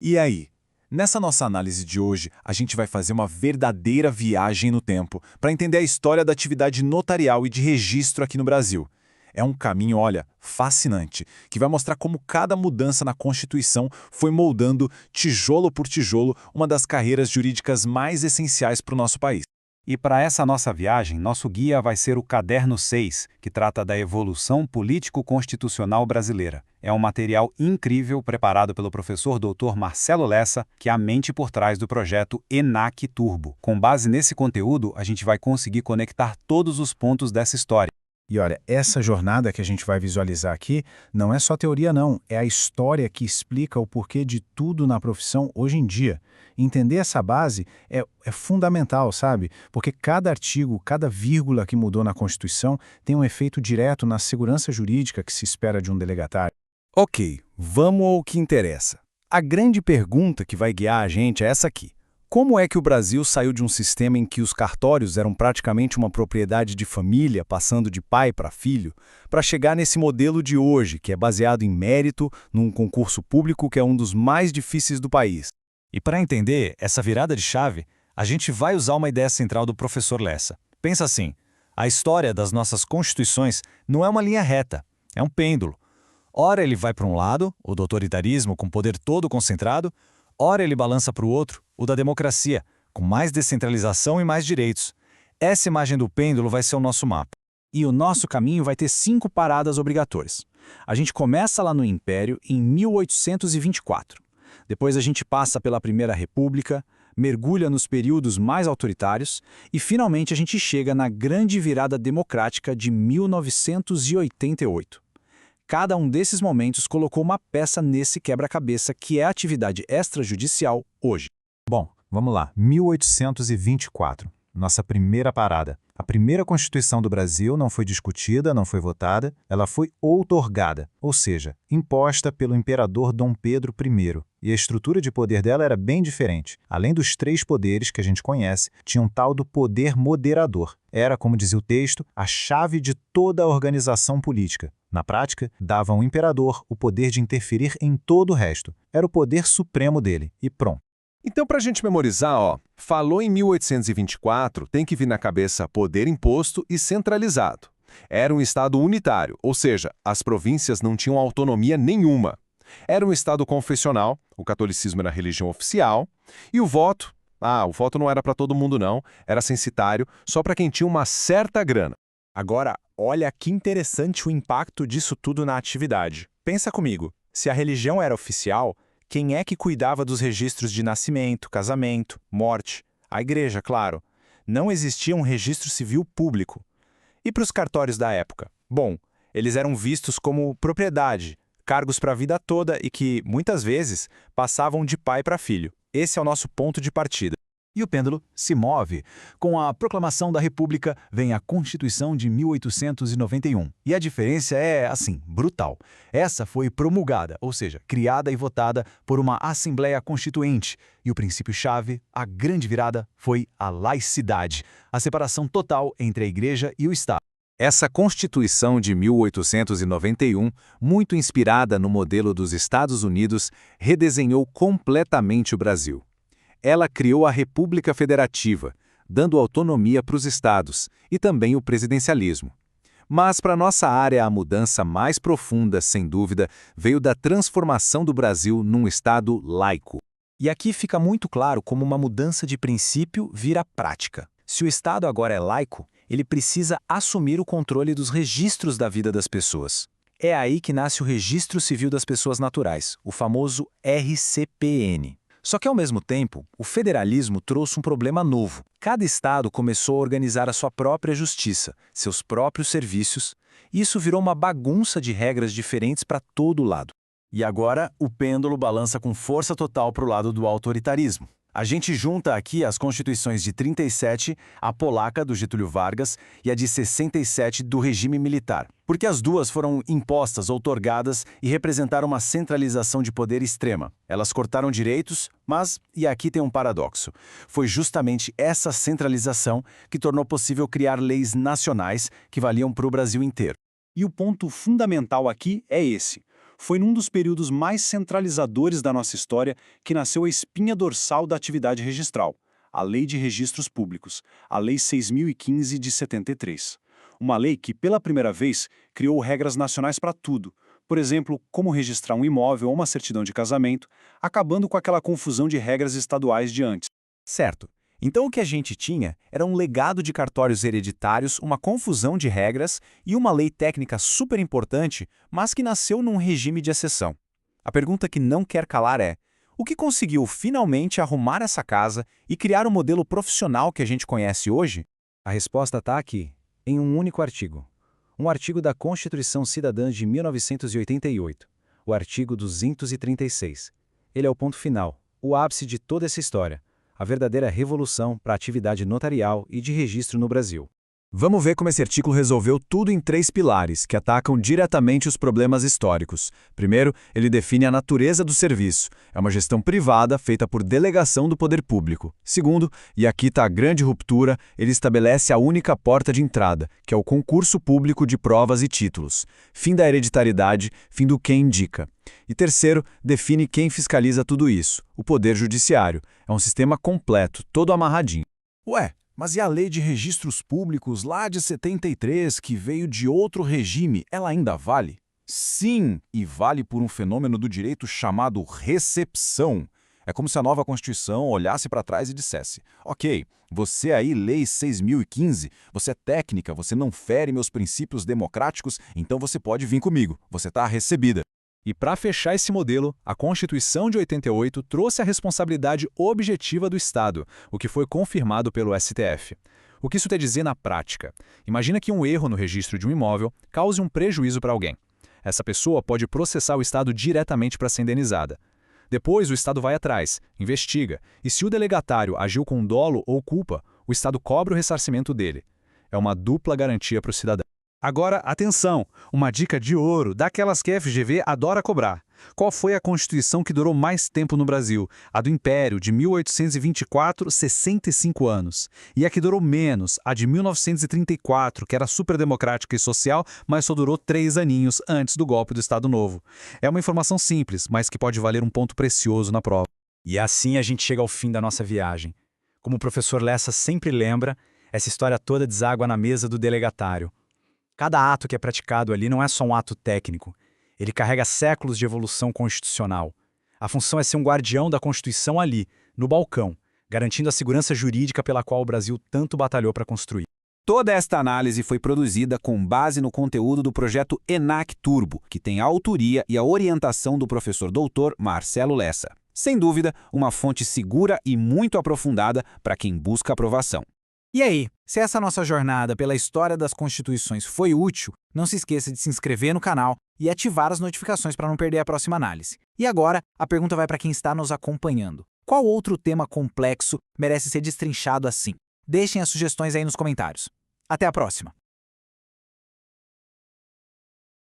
E aí? Nessa nossa análise de hoje, a gente vai fazer uma verdadeira viagem no tempo para entender a história da atividade notarial e de registro aqui no Brasil. É um caminho, olha, fascinante, que vai mostrar como cada mudança na Constituição foi moldando, tijolo por tijolo, uma das carreiras jurídicas mais essenciais para o nosso país. E para essa nossa viagem, nosso guia vai ser o Caderno 6, que trata da evolução político-constitucional brasileira. É um material incrível preparado pelo professor Dr. Marcelo Lessa, que é a mente por trás do projeto ENAC Turbo. Com base nesse conteúdo, a gente vai conseguir conectar todos os pontos dessa história. E olha, essa jornada que a gente vai visualizar aqui não é só teoria não, é a história que explica o porquê de tudo na profissão hoje em dia. Entender essa base é fundamental, sabe? Porque cada artigo, cada vírgula que mudou na Constituição tem um efeito direto na segurança jurídica que se espera de um delegatário. Ok, vamos ao que interessa. A grande pergunta que vai guiar a gente é essa aqui. Como é que o Brasil saiu de um sistema em que os cartórios eram praticamente uma propriedade de família, passando de pai para filho, para chegar nesse modelo de hoje, que é baseado em mérito, num concurso público que é um dos mais difíceis do país? E para entender essa virada de chave, a gente vai usar uma ideia central do professor Lessa. Pensa assim, a história das nossas constituições não é uma linha reta, é um pêndulo. Ora ele vai para um lado, o do autoritarismo com poder todo concentrado, ora ele balança para o outro, o da democracia, com mais descentralização e mais direitos. Essa imagem do pêndulo vai ser o nosso mapa. E o nosso caminho vai ter 5 paradas obrigatórias. A gente começa lá no Império, em 1824. Depois a gente passa pela Primeira República, mergulha nos períodos mais autoritários e, finalmente, a gente chega na grande virada democrática de 1988. Cada um desses momentos colocou uma peça nesse quebra-cabeça que é a atividade extrajudicial hoje. Bom, vamos lá. 1824, nossa primeira parada. A primeira Constituição do Brasil não foi discutida, não foi votada, ela foi outorgada, ou seja, imposta pelo imperador Dom Pedro I. E a estrutura de poder dela era bem diferente. Além dos 3 poderes que a gente conhece, tinha um tal do poder moderador. Era, como dizia o texto, a chave de toda a organização política. Na prática, dava ao imperador o poder de interferir em todo o resto. Era o poder supremo dele. E pronto. Então, para a gente memorizar, falou em 1824, tem que vir na cabeça poder imposto e centralizado. Era um Estado unitário, ou seja, as províncias não tinham autonomia nenhuma. Era um Estado confessional, o catolicismo era a religião oficial, e o voto não era para todo mundo não, era censitário, só para quem tinha uma certa grana. Agora, olha que interessante o impacto disso tudo na atividade. Pensa comigo, se a religião era oficial, quem é que cuidava dos registros de nascimento, casamento, morte? A igreja, claro. Não existia um registro civil público. E para os cartórios da época? Bom, eles eram vistos como propriedade, cargos para a vida toda e que, muitas vezes, passavam de pai para filho. Esse é o nosso ponto de partida. E o pêndulo se move. Com a proclamação da República, vem a Constituição de 1891. E a diferença é, assim, brutal. Essa foi promulgada, ou seja, criada e votada por uma Assembleia Constituinte. E o princípio-chave, a grande virada, foi a laicidade, a separação total entre a Igreja e o Estado. Essa Constituição de 1891, muito inspirada no modelo dos Estados Unidos, redesenhou completamente o Brasil. Ela criou a República Federativa, dando autonomia para os estados, e também o presidencialismo. Mas para nossa área a mudança mais profunda, sem dúvida, veio da transformação do Brasil num estado laico. E aqui fica muito claro como uma mudança de princípio vira prática. Se o Estado agora é laico, ele precisa assumir o controle dos registros da vida das pessoas. É aí que nasce o Registro Civil das Pessoas Naturais, o famoso RCPN. Só que, ao mesmo tempo, o federalismo trouxe um problema novo. Cada estado começou a organizar a sua própria justiça, seus próprios serviços, e isso virou uma bagunça de regras diferentes para todo lado. E agora, o pêndulo balança com força total para o lado do autoritarismo. A gente junta aqui as constituições de 37, a polaca do Getúlio Vargas e a de 67 do regime militar, porque as duas foram impostas, outorgadas e representaram uma centralização de poder extrema. Elas cortaram direitos, mas, e aqui tem um paradoxo, foi justamente essa centralização que tornou possível criar leis nacionais que valiam para o Brasil inteiro. E o ponto fundamental aqui é esse. Foi num dos períodos mais centralizadores da nossa história que nasceu a espinha dorsal da atividade registral, a Lei de Registros Públicos, a Lei 6.015 de 73. Uma lei que, pela primeira vez, criou regras nacionais para tudo. Por exemplo, como registrar um imóvel ou uma certidão de casamento, acabando com aquela confusão de regras estaduais de antes. Certo. Então o que a gente tinha era um legado de cartórios hereditários, uma confusão de regras e uma lei técnica super importante, mas que nasceu num regime de exceção. A pergunta que não quer calar é: o que conseguiu finalmente arrumar essa casa e criar o modelo profissional que a gente conhece hoje? A resposta está aqui, em um único artigo. Um artigo da Constituição Cidadã de 1988, o artigo 236. Ele é o ponto final, o ápice de toda essa história, a verdadeira revolução para a atividade notarial e de registro no Brasil. Vamos ver como esse artigo resolveu tudo em 3 pilares, que atacam diretamente os problemas históricos. Primeiro, ele define a natureza do serviço. É uma gestão privada feita por delegação do poder público. Segundo, e aqui está a grande ruptura, ele estabelece a única porta de entrada, que é o concurso público de provas e títulos. Fim da hereditariedade, fim do quem indica. E terceiro, define quem fiscaliza tudo isso, o Poder Judiciário. É um sistema completo, todo amarradinho. Ué, mas e a Lei de Registros Públicos lá de 73, que veio de outro regime, ela ainda vale? Sim, e vale por um fenômeno do direito chamado recepção. É como se a nova Constituição olhasse para trás e dissesse: ok, você aí, Lei 6.015, você é técnica, você não fere meus princípios democráticos, então você pode vir comigo, você está recebida. E para fechar esse modelo, a Constituição de 88 trouxe a responsabilidade objetiva do Estado, o que foi confirmado pelo STF. O que isso quer dizer na prática? Imagina que um erro no registro de um imóvel cause um prejuízo para alguém. Essa pessoa pode processar o Estado diretamente para ser indenizada. Depois, o Estado vai atrás, investiga, e se o delegatário agiu com dolo ou culpa, o Estado cobra o ressarcimento dele. É uma dupla garantia para o cidadão. Agora, atenção, uma dica de ouro, daquelas que a FGV adora cobrar. Qual foi a Constituição que durou mais tempo no Brasil? A do Império, de 1824, 65 anos. E a que durou menos, a de 1934, que era super democrática e social, mas só durou 3 aninhos antes do golpe do Estado Novo. É uma informação simples, mas que pode valer um ponto precioso na prova. E assim a gente chega ao fim da nossa viagem. Como o professor Lessa sempre lembra, essa história toda deságua na mesa do delegatário. Cada ato que é praticado ali não é só um ato técnico. Ele carrega séculos de evolução constitucional. A função é ser um guardião da Constituição ali, no balcão, garantindo a segurança jurídica pela qual o Brasil tanto batalhou para construir. Toda esta análise foi produzida com base no conteúdo do projeto ENAC Turbo, que tem a autoria e a orientação do professor doutor Marcelo Lessa. Sem dúvida, uma fonte segura e muito aprofundada para quem busca aprovação. E aí, se essa nossa jornada pela história das constituições foi útil, não se esqueça de se inscrever no canal e ativar as notificações para não perder a próxima análise. E agora, a pergunta vai para quem está nos acompanhando. Qual outro tema complexo merece ser destrinchado assim? Deixem as sugestões aí nos comentários. Até a próxima!